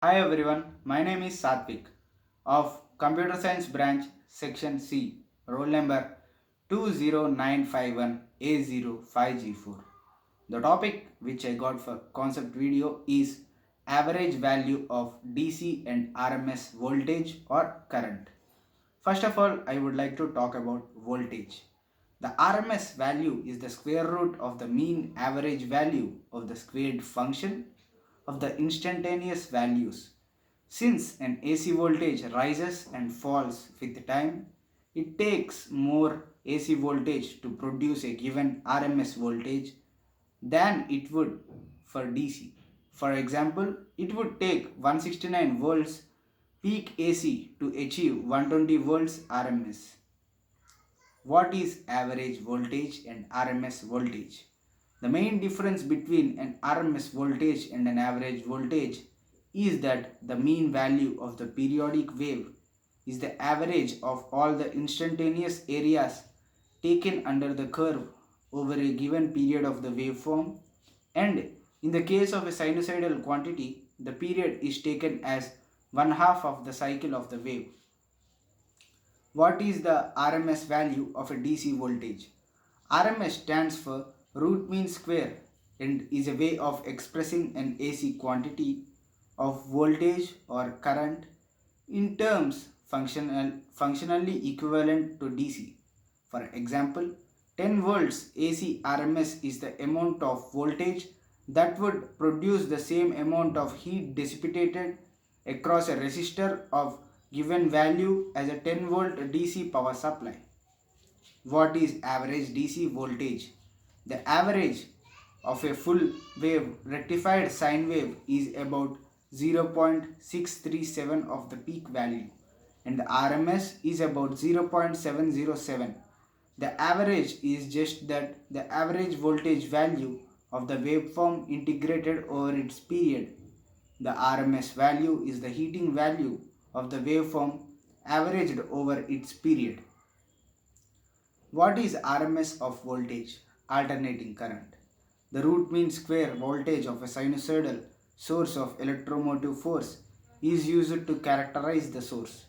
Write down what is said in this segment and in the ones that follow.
Hi everyone, my name is Satvik of Computer Science Branch Section C, roll number 20951A05G4. The topic which I got for concept video is average value of DC and RMS voltage or current. First of all, I would like to talk about voltage. The RMS value is the square root of the mean average value of the squared function of the instantaneous values. Since an AC voltage rises and falls with time, it takes more AC voltage to produce a given RMS voltage than it would for DC. For example, it would take 169 volts peak AC to achieve 120 volts RMS. What is average voltage and RMS voltage? The main difference between an RMS voltage and an average voltage is that the mean value of the periodic wave is the average of all the instantaneous areas taken under the curve over a given period of the waveform, and in the case of a sinusoidal quantity the period is taken as one half of the cycle of the wave. What is the RMS value of a DC voltage? RMS stands for root mean square and is a way of expressing an AC quantity of voltage or current in terms functionally equivalent to DC. For example, 10 volts AC RMS is the amount of voltage that would produce the same amount of heat dissipated across a resistor of given value as a 10-volt DC power supply. What is average DC voltage? The average of a full wave rectified sine wave is about 0.637 of the peak value and the RMS is about 0.707. The average is just that the average voltage value of the waveform integrated over its period. The RMS value is the heating value of the waveform averaged over its period. What is RMS of voltage? Alternating current. The root mean square voltage of a sinusoidal source of electromotive force is used to characterize the source.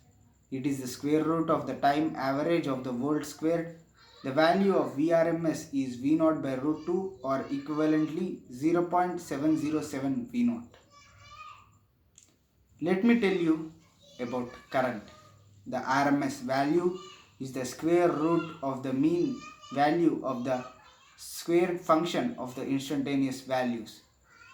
It is the square root of the time average of the volt squared. The value of Vrms is V0 by root 2 or equivalently 0.707 V0. Let me tell you about current. The RMS value is the square root of the mean value of the squared function of the instantaneous values.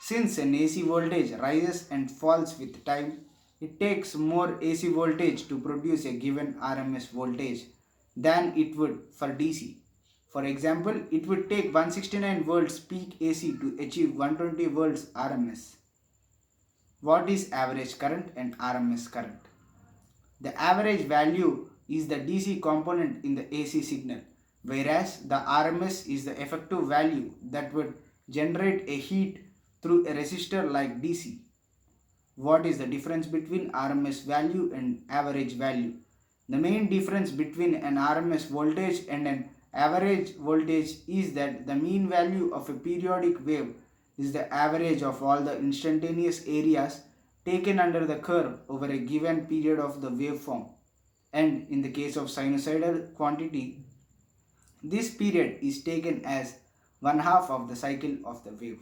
Since an AC voltage rises and falls with time, it takes more AC voltage to produce a given RMS voltage than it would for DC. For example, it would take 169 volts peak AC to achieve 120 volts RMS. What is average current and RMS current? The average value is the DC component in the AC signal, whereas the RMS is the effective value that would generate a heat through a resistor like DC. What is the difference between RMS value and average value? The main difference between an RMS voltage and an average voltage is that the mean value of a periodic wave is the average of all the instantaneous areas taken under the curve over a given period of the waveform, and in the case of sinusoidal quantity, this period is taken as one half of the cycle of the wave.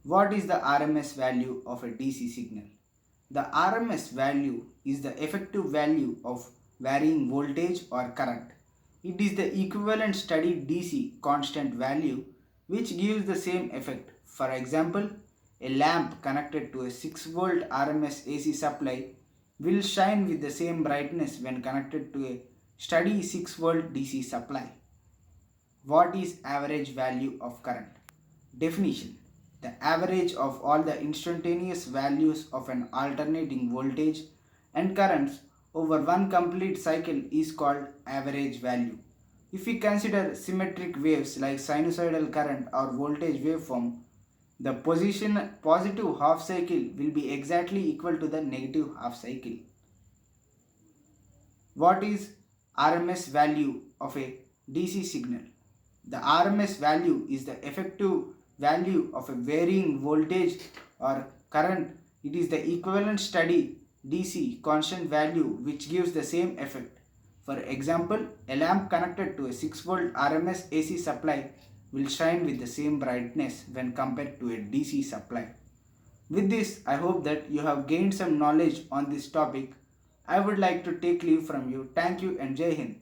What is the RMS value of a DC signal? The RMS value is the effective value of varying voltage or current. It is the equivalent steady DC constant value which gives the same effect. For example, a lamp connected to a 6-volt RMS AC supply will shine with the same brightness when connected to a steady 6-volt DC supply. What is average value of current? Definition: the average of all the instantaneous values of an alternating voltage and currents over one complete cycle is called average value. If we consider symmetric waves like sinusoidal current or voltage waveform, the positive half cycle will be exactly equal to the negative half cycle. What is RMS value of a DC signal? The RMS value is the effective value of a varying voltage or current It is the equivalent steady DC constant value which gives the same effect. For example, a lamp connected to a 6-volt RMS AC supply will shine with the same brightness when compared to a DC supply. With this, I hope that you have gained some knowledge on this topic. I would like to take leave from you. Thank you and Jai Hind.